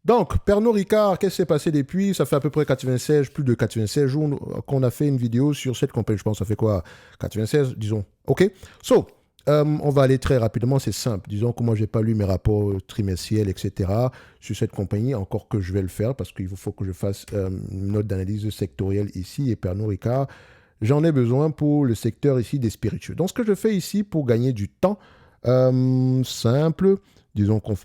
Donc, Pernod Ricard, qu'est-ce qui s'est passé depuis? Ça fait à peu près 96, plus de 96 jours qu'on a fait une vidéo sur cette compagnie. Je pense que ça fait quoi? 96, disons. OK? So, on va aller très rapidement, c'est simple. Disons que moi, je n'ai pas lu mes rapports trimestriels, etc. sur cette compagnie, encore que je vais le faire parce qu'il faut que je fasse une note d'analyse sectorielle ici. Et Pernod Ricard, j'en ai besoin pour le secteur ici des spiritueux. Donc, ce que je fais ici pour gagner du temps, simple, disons qu'on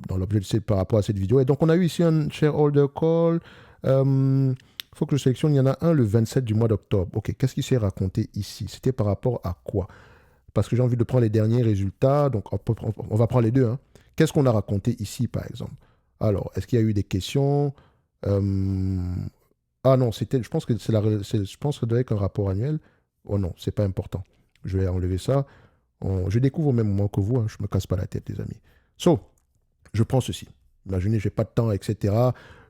dans l'objet de par rapport à cette vidéo. Et donc, on a eu ici un shareholder call. Il faut que je sélectionne. Il y en a un le 27 du mois d'octobre. OK, qu'est-ce qui s'est raconté ici? C'était par rapport à quoi? Parce que j'ai envie de prendre les derniers résultats. Donc, on va prendre les deux, hein. Qu'est-ce qu'on a raconté ici, par exemple? Alors, est-ce qu'il y a eu des questions? Ah non, je pense que je pense que ça doit être un rapport annuel. Oh non, c'est pas important. Je vais enlever ça. Je découvre au même moment que vous, hein, je ne me casse pas la tête, les amis. So, je prends ceci. Imaginez, je n'ai pas de temps, etc.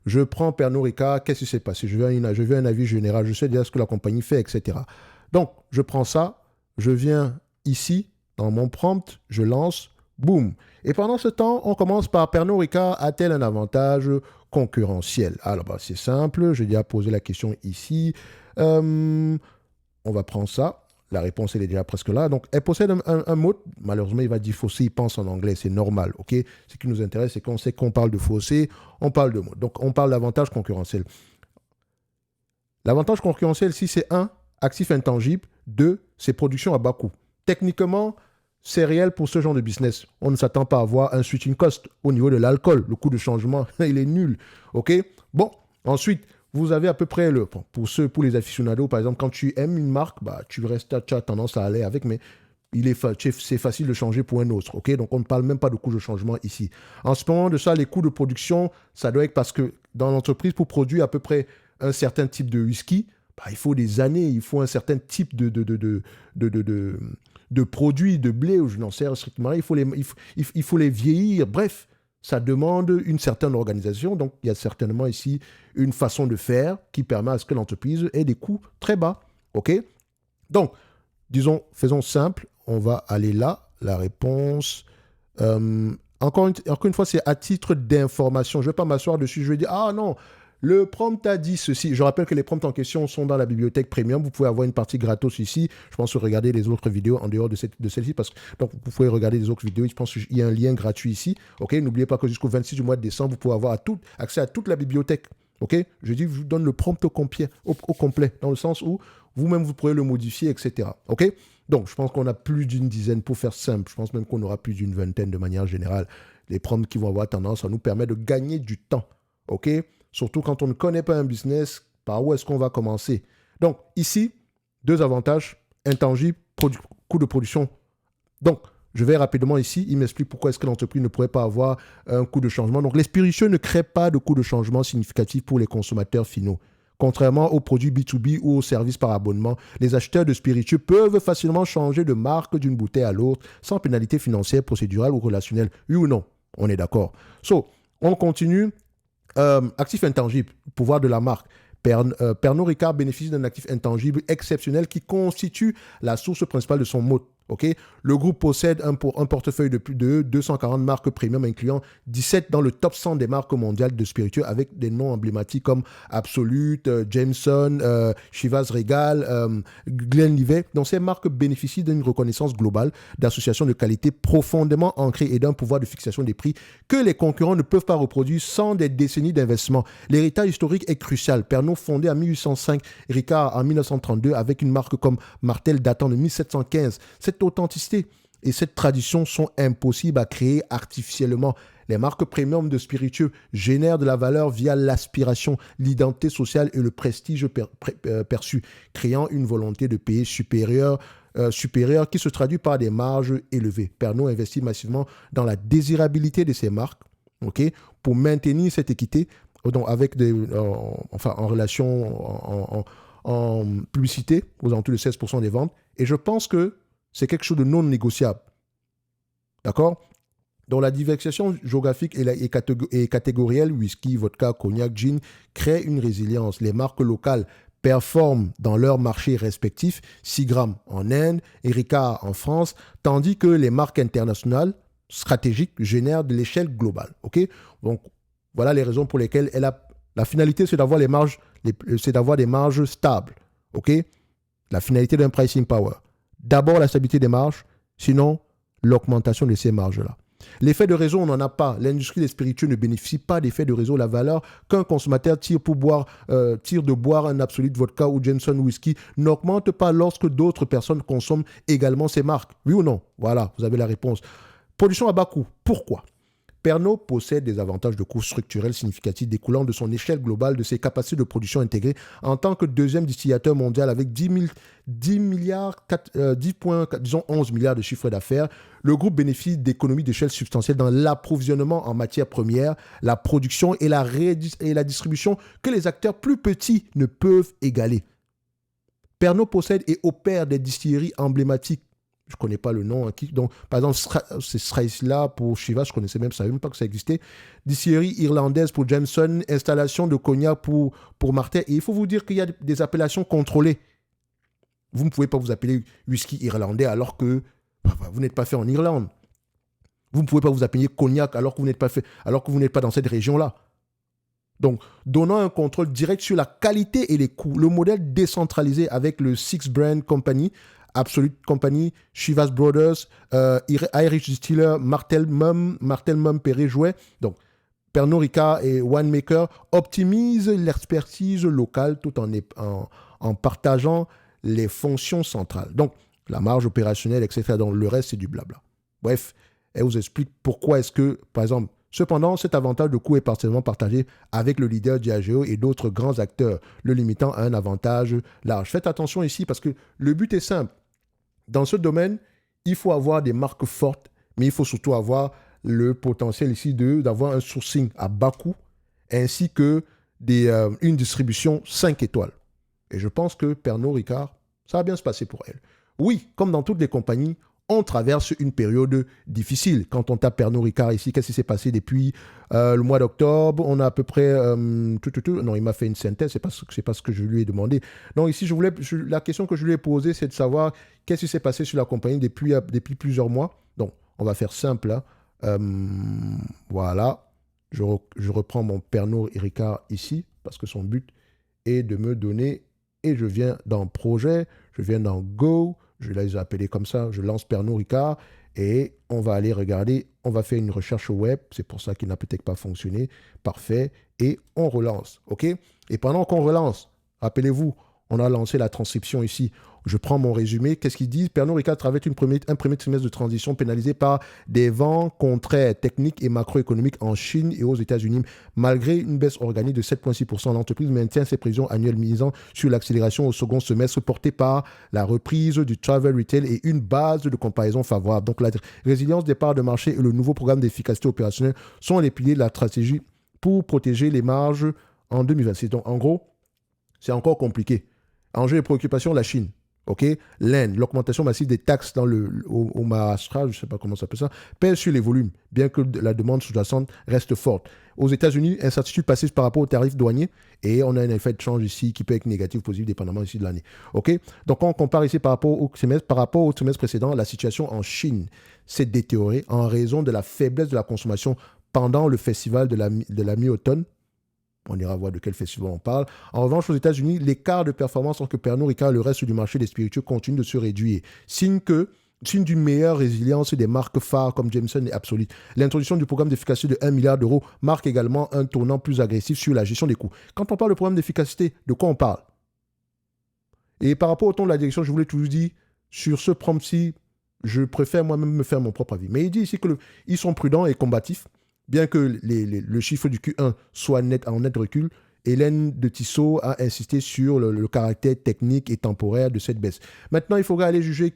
Je prends Pernod Ricard, qu'est-ce qui s'est passé? Je veux un avis général, je sais déjà ce que la compagnie fait, etc. Donc, je prends ça, je viens ici, dans mon prompt, je lance, boum. Et pendant ce temps, on commence par Pernod Ricard a-t-elle un avantage concurrentiel? Alors, bah, c'est simple, j'ai déjà posé la question ici. On va prendre ça. La réponse, elle est déjà presque là. Donc, elle possède un mot. Malheureusement, il va dire fossé, il pense en anglais. C'est normal, OK? Ce qui nous intéresse, c'est qu'on sait qu'on parle de fossé, on parle de mot. Donc, on parle d'avantage concurrentiel. L'avantage concurrentiel, si c'est un, actif intangible. Deux, c'est production à bas coût. Techniquement, c'est réel pour ce genre de business. On ne s'attend pas à avoir un switching cost au niveau de l'alcool. Le coût de changement, il est nul, OK? Bon, ensuite, vous avez à peu près pour les aficionados, par exemple, quand tu aimes une marque, bah, tu as tendance à aller avec, mais c'est facile de changer pour un autre. Ok, donc, on ne parle même pas de coûts de changement ici. En ce moment de ça, les coûts de production, ça doit être parce que dans l'entreprise, pour produire à peu près un certain type de whisky, bah, il faut des années, il faut un certain type de produits, de blé, ou je n'en sais strictement rien. Il faut les vieillir. Bref, ça demande une certaine organisation. Donc, il y a certainement ici une façon de faire qui permet à ce que l'entreprise ait des coûts très bas. OK? Donc, disons, faisons simple. On va aller là. La réponse. Encore une fois, c'est à titre d'information. Je ne vais pas m'asseoir dessus. Je vais dire, ah non, le prompt a dit ceci. Je rappelle que les prompts en question sont dans la bibliothèque premium. Vous pouvez avoir une partie gratos ici. Je pense que regarder les autres vidéos en dehors de celle-ci. Donc, vous pouvez regarder les autres vidéos. Je pense qu'il y a un lien gratuit ici. OK? N'oubliez pas que jusqu'au 26 du mois de décembre, vous pouvez avoir accès à toute la bibliothèque. OK? Je dis, je vous donne le prompt au complet, dans le sens où vous-même, vous pourrez le modifier, etc. OK? Donc, je pense qu'on a plus d'une dizaine, pour faire simple. Je pense même qu'on aura plus d'une vingtaine de manière générale. Les prompts qui vont avoir tendance à nous permettre de gagner du temps. OK? Surtout quand on ne connaît pas un business, par où est-ce qu'on va commencer? Donc, ici, deux avantages intangibles, coût de production. Donc, je vais rapidement ici, il m'explique pourquoi est-ce que l'entreprise ne pourrait pas avoir un coût de changement. Donc, les spiritueux ne créent pas de coût de changement significatif pour les consommateurs finaux. Contrairement aux produits B2B ou aux services par abonnement, les acheteurs de spiritueux peuvent facilement changer de marque d'une bouteille à l'autre sans pénalité financière, procédurale ou relationnelle. Oui ou non? On est d'accord. So, on continue. Actif intangible, pouvoir de la marque. Pernod Ricard bénéficie d'un actif intangible exceptionnel qui constitue la source principale de son mot. Okay? Le groupe possède un portefeuille de plus de 240 marques premium, incluant 17 dans le top 100 des marques mondiales de spiritueux, avec des noms emblématiques comme Absolut, Jameson, Chivas Regal, Glenlivet. Donc, ces marques bénéficient d'une reconnaissance globale d'associations de qualité profondément ancrées et d'un pouvoir de fixation des prix que les concurrents ne peuvent pas reproduire sans des décennies d'investissement. L'héritage historique est crucial. Pernod, fondé en 1805, Ricard en 1932, avec une marque comme Martel datant de 1715. Cette authenticité et cette tradition sont impossibles à créer artificiellement. Les marques premium de spiritueux génèrent de la valeur via l'aspiration, l'identité sociale et le prestige perçu, créant une volonté de payer supérieure qui se traduit par des marges élevées. Pernod investit massivement dans la désirabilité de ses marques, okay, pour maintenir cette équité, donc avec en relation en publicité aux alentours de 16% des ventes. Et je pense que c'est quelque chose de non négociable. D'accord? Donc, la diversification géographique et catégorielle, whisky, vodka, cognac, gin, crée une résilience. Les marques locales performent dans leurs marchés respectifs, 6 grammes en Inde et Ricard en France, tandis que les marques internationales stratégiques génèrent de l'échelle globale. Okay? Donc, Voilà les raisons pour lesquelles la finalité, c'est d'avoir c'est d'avoir des marges stables. OK? La finalité d'un pricing power. D'abord, la stabilité des marges, sinon, l'augmentation de ces marges-là. L'effet de réseau, on n'en a pas. L'industrie des spiritueux ne bénéficie pas d'effet de réseau. La valeur qu'un consommateur tire de boire un Absolut Vodka ou Jameson Whisky n'augmente pas lorsque d'autres personnes consomment également ces marques. Oui ou non? Voilà, vous avez la réponse. Production à bas coût. Pourquoi? Pernod possède des avantages de coût structurels significatifs découlant de son échelle globale, de ses capacités de production intégrées en tant que deuxième distillateur mondial avec 10 milliards, 11 milliards de chiffre d'affaires. Le groupe bénéficie d'économies d'échelle substantielles dans l'approvisionnement en matières premières, la production et la distribution que les acteurs plus petits ne peuvent égaler. Pernod possède et opère des distilleries emblématiques. Je ne connais pas le nom. Donc, par exemple, c'est Straisla pour Chivas, je ne savais même pas que ça existait. Distillerie irlandaise pour Jameson, installation de cognac pour Martell. Et il faut vous dire qu'il y a des appellations contrôlées. Vous ne pouvez pas vous appeler whisky irlandais alors que vous n'êtes pas fait en Irlande. Vous ne pouvez pas vous appeler cognac alors que vous n'êtes pas dans cette région-là. Donc, donnant un contrôle direct sur la qualité et les coûts. Le modèle décentralisé avec le Six Brand Company, Absolut Company, Chivas Brothers, Irish Distiller, Martell Mum Perret-Jouet, donc Pernod Ricard et Winemaker optimisent l'expertise locale tout en partageant les fonctions centrales. Donc, la marge opérationnelle, etc. Donc, le reste, c'est du blabla. Bref, elle vous explique pourquoi est-ce que, par exemple, cependant, cet avantage de coût est partiellement partagé avec le leader Diageo et d'autres grands acteurs, le limitant à un avantage large. Faites attention ici parce que le but est simple. Dans ce domaine, il faut avoir des marques fortes, mais il faut surtout avoir le potentiel ici d'avoir un sourcing à bas coût, ainsi que une distribution 5 étoiles. Et je pense que Pernod Ricard, ça va bien se passer pour elle. Oui, comme dans toutes les compagnies, on traverse une période difficile. Quand on tape Pernod Ricard ici, qu'est-ce qui s'est passé depuis le mois d'octobre? On a à peu près... Non, il m'a fait une synthèse, c'est pas ce que je lui ai demandé. Donc ici, la question que je lui ai posée, c'est de savoir qu'est-ce qui s'est passé sur la compagnie depuis plusieurs mois. Donc, on va faire simple. Hein. Voilà. Je reprends mon Pernod Ricard ici, parce que son but est de me donner... Et je viens dans Projet, je viens dans Go... Je les ai appelés comme ça, je lance Pernod Ricard et on va aller regarder, on va faire une recherche web, c'est pour ça qu'il n'a peut-être pas fonctionné, parfait, et on relance, ok? Et pendant qu'on relance, rappelez-vous, on a lancé la transcription ici, je prends mon résumé, qu'est-ce qu'ils disent? Pernod Ricard traverse un premier trimestre de transition pénalisé par des vents contraires techniques et macroéconomiques en Chine et aux États-Unis. Malgré une baisse organique de 7,6%, l'entreprise maintient ses prévisions annuelles misant sur l'accélération au second semestre portée par la reprise du travel retail et une base de comparaison favorable. Donc la résilience des parts de marché et le nouveau programme d'efficacité opérationnelle sont les piliers de la stratégie pour protéger les marges en 2026. Donc en gros, c'est encore compliqué. Enjeu et préoccupation, la Chine. OK, l'Inde, l'augmentation massive des taxes au Maharashtra, je ne sais pas comment ça s'appelle ça, pèse sur les volumes, bien que la demande sous-jacente reste forte. Aux États-Unis, incertitude passive par rapport aux tarifs douaniers et on a un effet de change ici qui peut être négatif ou positif dépendamment ici de l'année. OK, donc quand on compare ici par rapport au trimestre précédent, la situation en Chine s'est détériorée en raison de la faiblesse de la consommation pendant le festival de la mi-automne. On ira voir de quel festival on parle. En revanche, aux États-Unis, l'écart de performance entre Pernod Ricard et le reste du marché des spiritueux continue de se réduire. Signe d'une meilleure résilience des marques phares comme Jameson et Absolut. L'introduction du programme d'efficacité de 1 milliard d'euros marque également un tournant plus agressif sur la gestion des coûts. Quand on parle de programme d'efficacité, de quoi on parle? Et par rapport au ton de la direction, je voulais toujours dire, sur ce prompt-ci, je préfère moi-même me faire mon propre avis. Mais il dit ici qu'ils sont prudents et combatifs. Bien que le chiffre du Q1 soit en net recul, Hélène de Tissot a insisté sur le caractère technique et temporaire de cette baisse. Maintenant, il faudra aller juger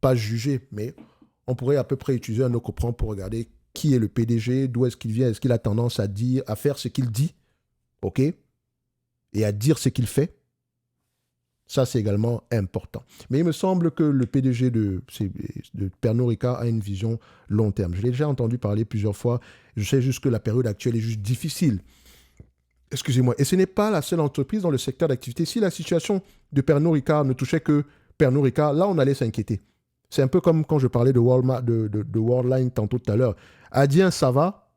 pas juger, mais on pourrait à peu près utiliser un autre prompt pour regarder qui est le PDG, d'où est-ce qu'il vient, est-ce qu'il a tendance à faire ce qu'il dit, ok, et à dire ce qu'il fait. Ça, c'est également important. Mais il me semble que le PDG de Pernod Ricard a une vision long terme. Je l'ai déjà entendu parler plusieurs fois. Je sais juste que la période actuelle est juste difficile. Excusez-moi. Et ce n'est pas la seule entreprise dans le secteur d'activité. Si la situation de Pernod Ricard ne touchait que Pernod Ricard, là, on allait s'inquiéter. C'est un peu comme quand je parlais de Worldline tantôt tout à l'heure. Adyen, ça va.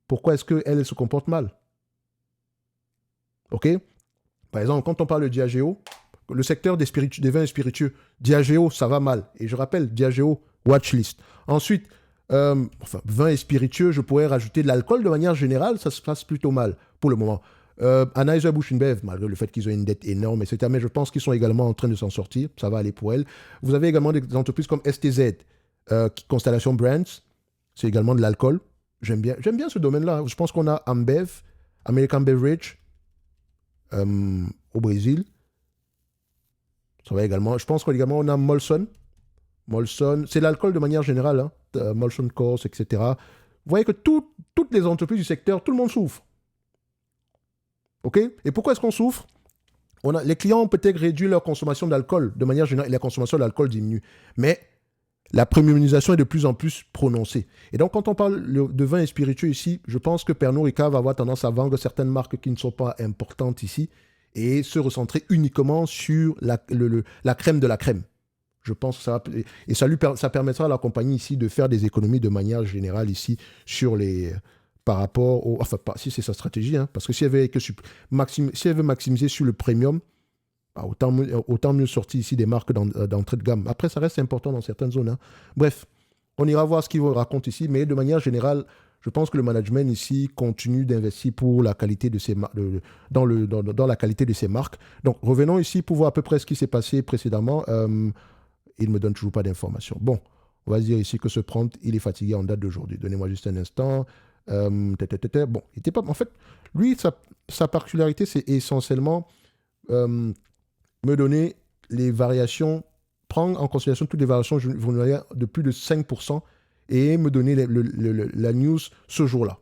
Pourquoi est-ce qu'elle se comporte mal? OK? Par exemple, quand on parle de Diageo, le secteur des vins spiritueux, Diageo, ça va mal. Et je rappelle, Diageo, watchlist. Ensuite, vins et spiritueux, je pourrais rajouter de l'alcool de manière générale, ça se passe plutôt mal pour le moment. Anheuser-Busch InBev, malgré le fait qu'ils ont une dette énorme, etc. Mais je pense qu'ils sont également en train de s'en sortir. Ça va aller pour elles. Vous avez également des entreprises comme STZ, Constellation Brands. C'est également de l'alcool. J'aime bien ce domaine-là. Je pense qu'on a Ambev, American Beverage, au Brésil. Ça va également. Je pense qu'également on a Molson. Molson, c'est l'alcool de manière générale. Hein. Molson Coors, etc. Vous voyez que toutes les entreprises du secteur, tout le monde souffre. OK? Et pourquoi est-ce qu'on souffre? Les clients ont peut-être réduit leur consommation d'alcool. De manière générale, la consommation d'alcool diminue. Mais la premiumisation est de plus en plus prononcée. Et donc, quand on parle de vin et spiritueux ici, je pense que Pernod Ricard va avoir tendance à vendre certaines marques qui ne sont pas importantes ici et se recentrer uniquement sur la crème de la crème. Je pense que ça permettra à la compagnie ici de faire des économies de manière générale ici par rapport au... Enfin, si c'est sa stratégie, hein, parce que si elle veut maximiser sur le premium, bah, autant mieux sortir ici des marques d'entrée de gamme. Après, ça reste important dans certaines zones. Hein. Bref, on ira voir ce qu'il raconte ici, mais de manière générale, je pense que le management ici continue d'investir pour la qualité de ses dans la qualité de ses marques. Donc, revenons ici pour voir à peu près ce qui s'est passé précédemment. Il ne me donne toujours pas d'informations. Bon, on va se dire ici que ce prompt, il est fatigué en date d'aujourd'hui. Donnez-moi juste un instant. Bon, il était pas... En fait, lui, sa particularité, c'est essentiellement me donner les variations, prendre en considération toutes les variations journalières de plus de 5% et me donner la news ce jour-là.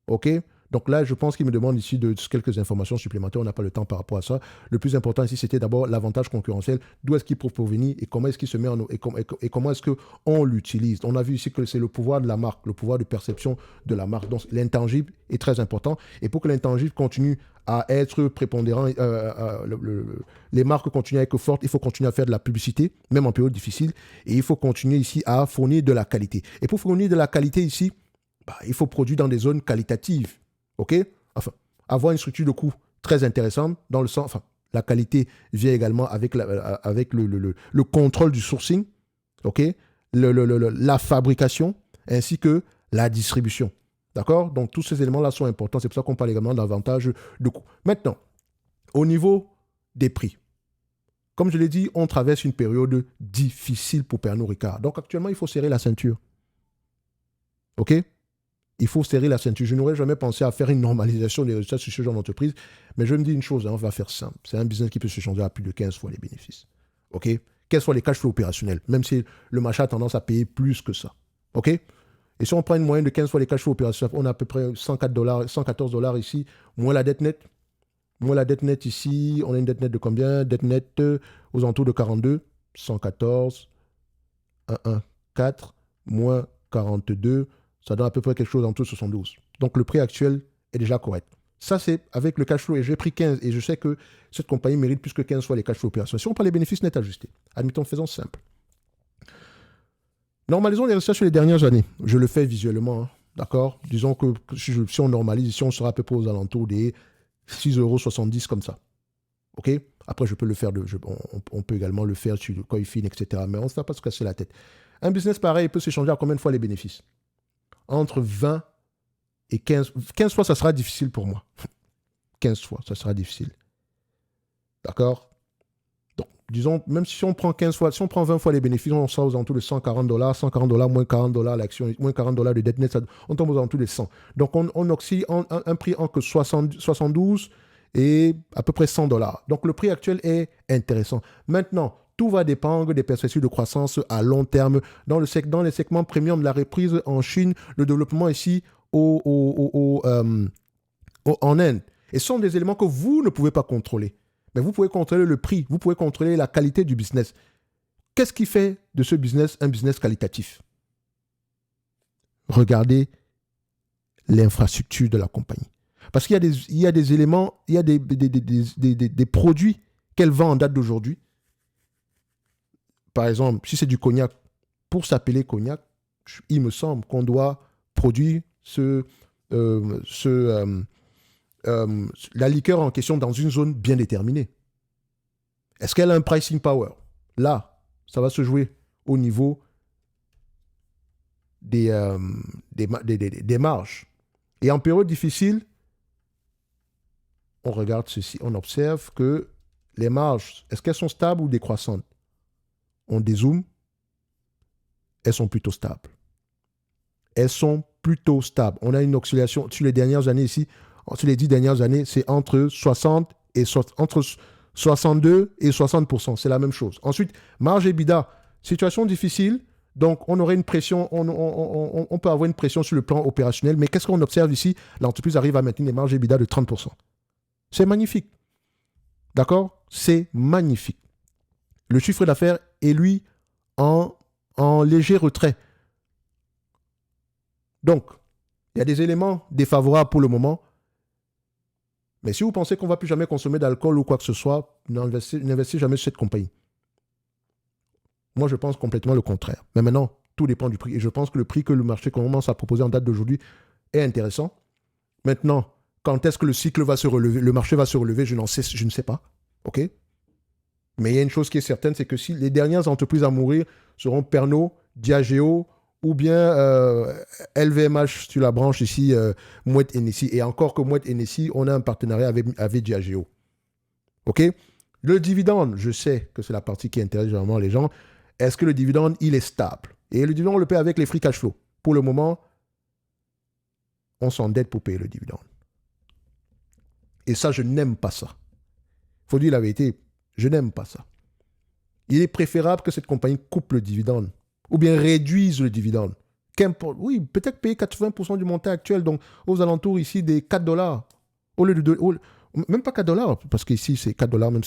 OK? Donc là, je pense qu'il me demande ici quelques informations supplémentaires. On n'a pas le temps par rapport à ça. Le plus important ici, c'était d'abord l'avantage concurrentiel. D'où est-ce qu'il peut provenir et comment est-ce qu'il se met et comment est-ce qu'on l'utilise. On a vu ici que c'est le pouvoir de la marque, le pouvoir de perception de la marque. Donc l'intangible est très important. Et pour que l'intangible continue à être prépondérant, les marques continuent à être fortes, il faut continuer à faire de la publicité, même en période difficile. Et il faut continuer ici à fournir de la qualité. Et pour fournir de la qualité ici, il faut produire dans des zones qualitatives. OK? Enfin, avoir une structure de coût très intéressante dans le sens... Enfin, la qualité vient également avec le contrôle du sourcing, OK? La fabrication, ainsi que la distribution. D'accord? Donc, tous ces éléments-là sont importants. C'est pour ça qu'on parle également d'avantage de coût. Maintenant, au niveau des prix, comme je l'ai dit, on traverse une période difficile pour Pernod Ricard. Donc, actuellement, il faut serrer la ceinture. OK? Il faut serrer la ceinture. Je n'aurais jamais pensé à faire une normalisation des résultats sur ce genre d'entreprise, mais je me dis une chose, on va faire simple. C'est un business qui peut se changer à plus de 15 fois les bénéfices. OK? 15 fois les cash flows opérationnels, même si le marché a tendance à payer plus que ça. OK? Et si on prend une moyenne de 15 fois les cash flows opérationnels, on a à peu près $104, $114 ici, moins la dette nette. Moins la dette nette ici, on a une dette nette de combien? Dette nette aux alentours de 42, 114, 114, moins 42, ça donne à peu près quelque chose en tout 72. Donc le prix actuel est déjà correct. Ça, c'est avec le cash flow. Et j'ai pris 15 et je sais que cette compagnie mérite plus que 15 fois les cash flow opérationnels. Si on prend les bénéfices nets ajustés, admettons, faisons simple. Normalisons les résultats sur les dernières années. Je le fais visuellement. Hein. D'accord? Disons que si on normalise, ici, on sera à peu près aux alentours des 6,70 € comme ça. OK? Après, je peux le faire, on peut également le faire sur le Coifin, etc. Mais on ne se va pas se casser la tête. Un business pareil peut s'échanger à combien de fois les bénéfices? Entre 20 et 15. 15 fois, ça sera difficile pour moi. 15 fois, ça sera difficile. D'accord? Donc, disons, même si on prend 15 fois, si on prend 20 fois les bénéfices, on sera aux alentours de $140, $140, moins $40 l'action, moins $40 de dette nette, on tombe aux alentours de 100. Donc, on oscille un prix entre 72 et à peu près $100. Donc, le prix actuel est intéressant. Maintenant, tout va dépendre des perspectives de croissance à long terme dans les segments premium de la reprise en Chine, le développement ici en Inde. Et ce sont des éléments que vous ne pouvez pas contrôler. Mais vous pouvez contrôler le prix, vous pouvez contrôler la qualité du business. Qu'est-ce qui fait de ce business un business qualitatif? Regardez l'infrastructure de la compagnie. Parce qu'il y a des éléments, il y a des produits qu'elle vend en date d'aujourd'hui par exemple, si c'est du cognac, pour s'appeler cognac, il me semble qu'on doit produire la liqueur en question dans une zone bien déterminée. Est-ce qu'elle a un pricing power? Là, ça va se jouer au niveau des marges. Et en période difficile, on regarde ceci, on observe que les marges, est-ce qu'elles sont stables ou décroissantes? On dézoome, elles sont plutôt stables. Elles sont plutôt stables. On a une oscillation sur les dernières années ici, sur les 10 dernières années, c'est entre 62 et 60%. C'est la même chose. Ensuite, marge EBITDA, situation difficile. Donc, on aurait une pression, on peut avoir une pression sur le plan opérationnel. Mais qu'est-ce qu'on observe ici? L'entreprise arrive à maintenir des marges EBITDA de 30%. C'est magnifique. D'accord? C'est magnifique. Le chiffre d'affaires est, lui, en léger retrait. Donc, il y a des éléments défavorables pour le moment. Mais si vous pensez qu'on ne va plus jamais consommer d'alcool ou quoi que ce soit, n'investissez jamais sur cette compagnie. Moi, je pense complètement le contraire. Mais maintenant, tout dépend du prix. Et je pense que le prix que le marché commence à proposer en date d'aujourd'hui est intéressant. Maintenant, quand est-ce que le cycle va se relever, le marché va se relever, je ne sais pas. OK? Mais il y a une chose qui est certaine, c'est que si les dernières entreprises à mourir seront Pernod, Diageo ou bien LVMH sur la branche ici, Moët Hennessy. Et encore que Moët Hennessy, on a un partenariat avec Diageo. OK? Le dividende, je sais que c'est la partie qui intéresse généralement les gens. Est-ce que le dividende, il est stable? Et le dividende, on le paie avec les free cash flow. Pour le moment, on s'endette pour payer le dividende. Et ça, je n'aime pas ça. Il faut dire la vérité, je n'aime pas ça. Il est préférable que cette compagnie coupe le dividende ou bien réduise le dividende. Qu'importe, oui, peut-être payer 80% du montant actuel, donc aux alentours ici des $4, au lieu de... même pas $4, parce qu'ici c'est $4, même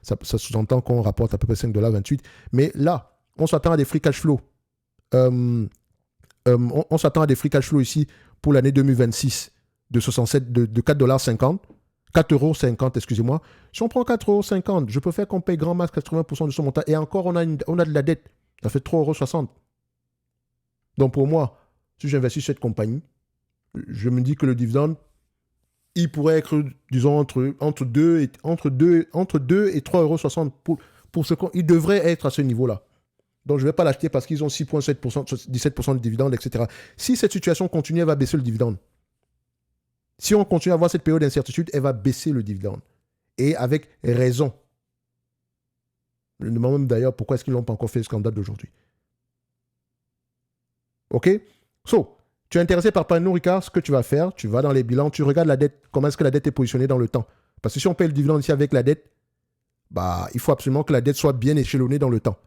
ça sous-entend qu'on rapporte à peu près $5,28. Mais là, on s'attend à des free cash flow. On s'attend à des free cash flow ici pour l'année 2026 de $4,50. 4,50 €, excusez-moi. Si on prend 4,50 €, je peux faire qu'on paye grand max 80% de son montant. Et encore, on a de la dette. Ça fait 3,60 €. Donc pour moi, si j'investis sur cette compagnie, je me dis que le dividende, il pourrait être, disons, entre 2 et 3,60 € pour ce qu'il devrait être à ce niveau-là. Donc je ne vais pas l'acheter parce qu'ils ont 6,7%, 17% de dividende, etc. Si cette situation continue, elle va baisser le dividende. Si on continue à avoir cette période d'incertitude, elle va baisser le dividende. Et avec raison. Je me demande même d'ailleurs pourquoi est-ce qu'ils ne l'ont pas encore fait jusqu'en date d'aujourd'hui. OK? So, tu es intéressé par Pernod Ricard, ce que tu vas faire, tu vas dans les bilans, tu regardes la dette, comment est-ce que la dette est positionnée dans le temps. Parce que si on paye le dividende ici avec la dette, il faut absolument que la dette soit bien échelonnée dans le temps.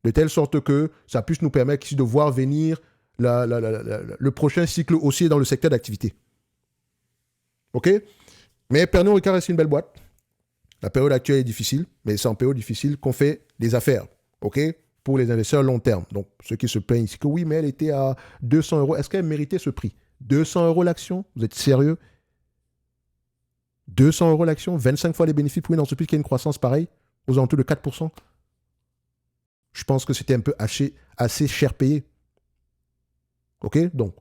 De telle sorte que ça puisse nous permettre ici de voir venir le prochain cycle haussier dans le secteur d'activité. OK? Mais Pernod Ricard reste une belle boîte. La période actuelle est difficile, mais c'est en période difficile qu'on fait des affaires. OK? Pour les investisseurs long terme. Donc, ceux qui se plaignent ici que oui, mais elle était à 200 €. Est-ce qu'elle méritait ce prix? 200 € l'action? Vous êtes sérieux? 200 € l'action? 25 fois les bénéfices pour une entreprise qui a une croissance pareille, aux alentours de 4%? Je pense que c'était un peu assez cher payé. OK? Donc,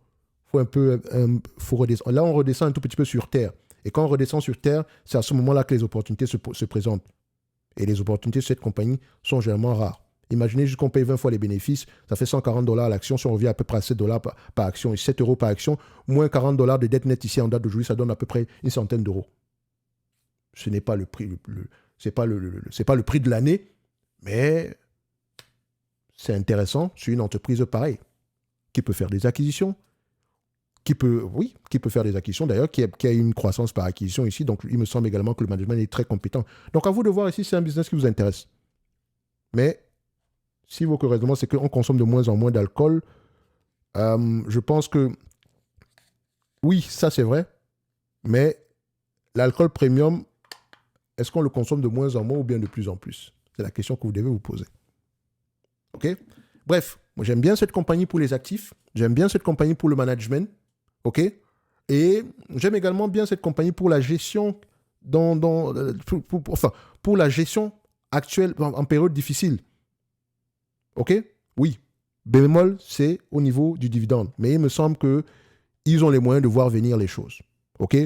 faut redescendre. Là, on redescend un tout petit peu sur terre. Et quand on redescend sur terre, c'est à ce moment-là que les opportunités se présentent. Et les opportunités sur cette compagnie sont généralement rares. Imaginez juste qu'on paye 20 fois les bénéfices, ça fait 140 $ à l'action. Si on revient à peu près à 7 $ par action et 7 € par action, moins 40 $ de dette nette ici en date d'aujourd'hui, ça donne à peu près une centaine d'euros. Ce n'est pas le prix, c'est pas le prix de l'année, mais c'est intéressant sur une entreprise pareille qui peut faire des acquisitions, qui peut faire des acquisitions d'ailleurs, qui a une croissance par acquisition ici. Donc, il me semble également que le management est très compétent. Donc, à vous de voir ici si c'est un business qui vous intéresse. Mais, si vos raisonnements, c'est qu'on consomme de moins en moins d'alcool, je pense que, oui, ça c'est vrai, mais l'alcool premium, est-ce qu'on le consomme de moins en moins ou bien de plus en plus? C'est la question que vous devez vous poser. OK? Bref, moi j'aime bien cette compagnie pour les actifs, j'aime bien cette compagnie pour le management, OK? Et j'aime également bien cette compagnie pour la gestion, pour la gestion actuelle, en période difficile. OK? Oui. Bémol, c'est au niveau du dividende. Mais il me semble qu'ils ont les moyens de voir venir les choses. OK?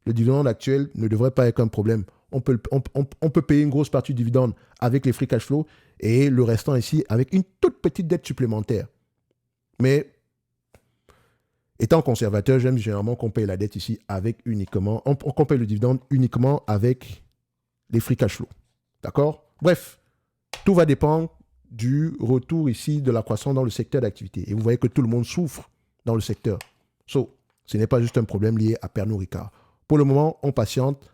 Le dividende actuel ne devrait pas être un problème. On peut payer une grosse partie du dividende avec les free cash flow et le restant ici avec une toute petite dette supplémentaire. Mais étant conservateur, j'aime généralement qu'on paye la dette ici avec uniquement, qu'on paye le dividende uniquement avec les free cash flow. D'accord? Bref, tout va dépendre du retour ici de la croissance dans le secteur d'activité. Et vous voyez que tout le monde souffre dans le secteur. Ce n'est pas juste un problème lié à Pernod Ricard. Pour le moment, on patiente,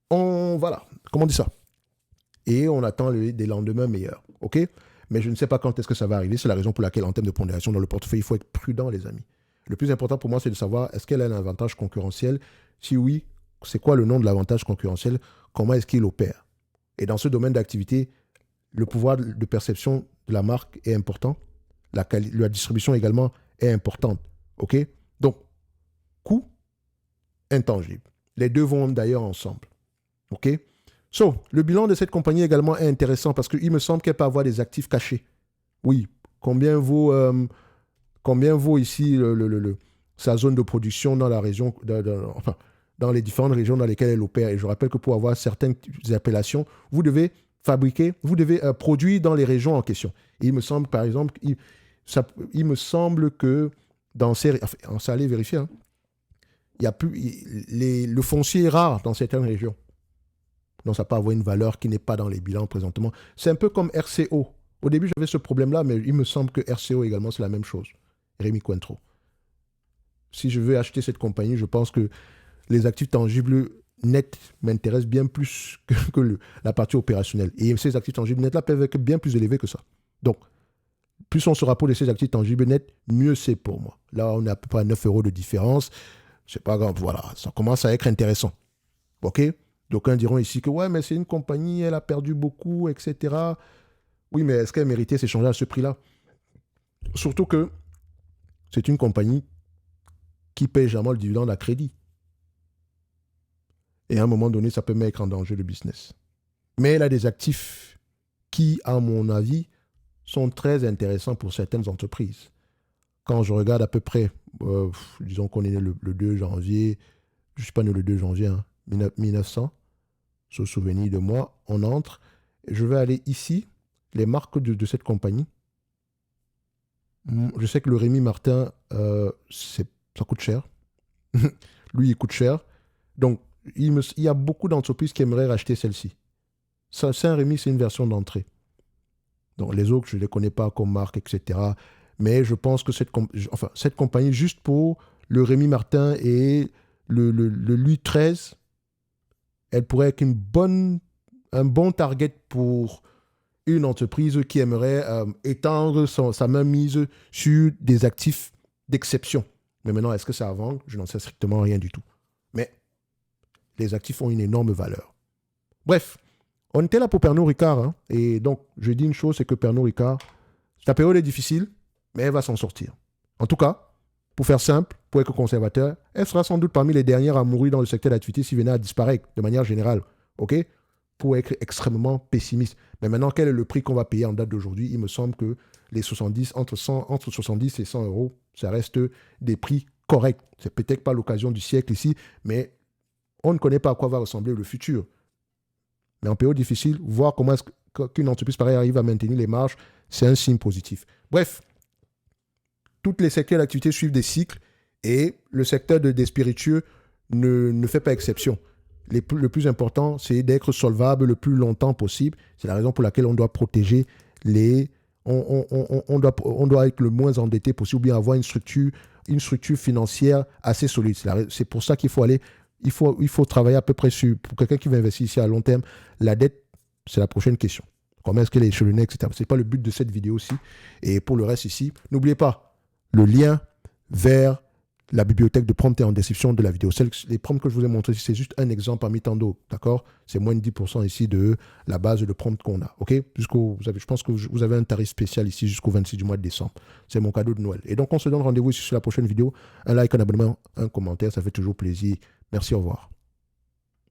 voilà, comment on dit ça? Et on attend des lendemains meilleurs, ok? Mais je ne sais pas quand est-ce que ça va arriver. C'est la raison pour laquelle, en termes de pondération dans le portefeuille, il faut être prudent, les amis. Le plus important pour moi, c'est de savoir est-ce qu'elle a un avantage concurrentiel? Si oui, c'est quoi le nom de l'avantage concurrentiel? Comment est-ce qu'il opère? Et dans ce domaine d'activité, le pouvoir de perception de la marque est important. La distribution également est importante. OK? Donc, coût intangible. Les deux vont d'ailleurs ensemble. OK? Le bilan de cette compagnie également est intéressant parce qu'il me semble qu'elle peut avoir des actifs cachés. Oui. Combien vaut ici sa zone de production dans la région, dans les différentes régions dans lesquelles elle opère? Et je rappelle que pour avoir certaines appellations, vous devez produire dans les régions en question. Et il me semble, par exemple, il me semble que dans ces... Enfin, ça allait vérifier. Hein, le foncier est rare dans certaines régions. Donc, ça peut avoir une valeur qui n'est pas dans les bilans présentement. C'est un peu comme RCO. Au début, j'avais ce problème-là, mais il me semble que RCO également, c'est la même chose. Rémi Cointreau. Si je veux acheter cette compagnie, je pense que les actifs tangibles nets m'intéressent bien plus que la partie opérationnelle. Et ces actifs tangibles nets-là peuvent être bien plus élevés que ça. Donc, plus on se rapproche de ces actifs tangibles nets, mieux c'est pour moi. Là, on est à peu près à 9 € de différence. C'est pas grave, voilà, ça commence à être intéressant. OK? D'aucuns diront ici que ouais, mais c'est une compagnie, elle a perdu beaucoup, etc. Oui, mais est-ce qu'elle méritait s'échanger à ce prix-là? Surtout que c'est une compagnie qui paye jamais le dividende à crédit. Et à un moment donné, ça peut mettre en danger le business. Mais elle a des actifs qui, à mon avis, sont très intéressants pour certaines entreprises. Quand je regarde à peu près, disons qu'on est né le 2 janvier, je ne suis pas né le 2 janvier, hein, 1900, ce souvenir de moi, on entre. Je vais aller ici, les marques de cette compagnie. Je sais que le Rémi Martin, ça coûte cher. Lui, il coûte cher. Donc, il y a beaucoup d'entreprises qui aimeraient racheter celle-ci. Saint-Rémy, c'est une version d'entrée. Donc, les autres, je ne les connais pas comme marque, etc. Mais je pense que cette compagnie, juste pour le Rémi Martin et le Louis XIII, elle pourrait être un bon target pour une entreprise qui aimerait étendre sa mainmise sur des actifs d'exception. Mais maintenant, est-ce que ça va vendre? Je n'en sais strictement rien du tout. Mais les actifs ont une énorme valeur. Bref, on était là pour Pernod Ricard. Hein, et donc, je dis une chose, c'est que Pernod Ricard, la période est difficile, mais elle va s'en sortir. En tout cas, pour faire simple, pour être conservateur, elle sera sans doute parmi les dernières à mourir dans le secteur d'activité s'il venait à disparaître de manière générale. OK? Pour être extrêmement pessimiste. Mais maintenant, quel est le prix qu'on va payer en date d'aujourd'hui? Il me semble que les 70, entre 70 et 100 €, ça reste des prix corrects. C'est peut-être pas l'occasion du siècle ici, mais on ne connaît pas à quoi va ressembler le futur. Mais en période difficile, voir comment est-ce qu'une entreprise pareille arrive à maintenir les marges, c'est un signe positif. Bref, tous les secteurs d'activité suivent des cycles et le secteur des spiritueux ne fait pas exception. Le plus important, c'est d'être solvable le plus longtemps possible. C'est la raison pour laquelle on doit protéger on doit être le moins endetté possible ou bien avoir une structure financière assez solide. C'est pour ça qu'il faut aller... Il faut travailler à peu près sur... Pour quelqu'un qui va investir ici à long terme, la dette, c'est la prochaine question. Comment est-ce qu'elle est échelonnée, etc. Ce n'est pas le but de cette vidéo-ci. Et pour le reste ici, n'oubliez pas le lien vers la bibliothèque de prompts est en description de la vidéo. Les prompts que je vous ai montrés, c'est juste un exemple parmi tant d'autres, d'accord? C'est moins de 10% ici de la base de prompts qu'on a, ok? Je pense que vous avez un tarif spécial ici jusqu'au 26 du mois de décembre. C'est mon cadeau de Noël. Et donc, on se donne rendez-vous ici sur la prochaine vidéo. Un like, un abonnement, un commentaire, ça fait toujours plaisir. Merci, au revoir.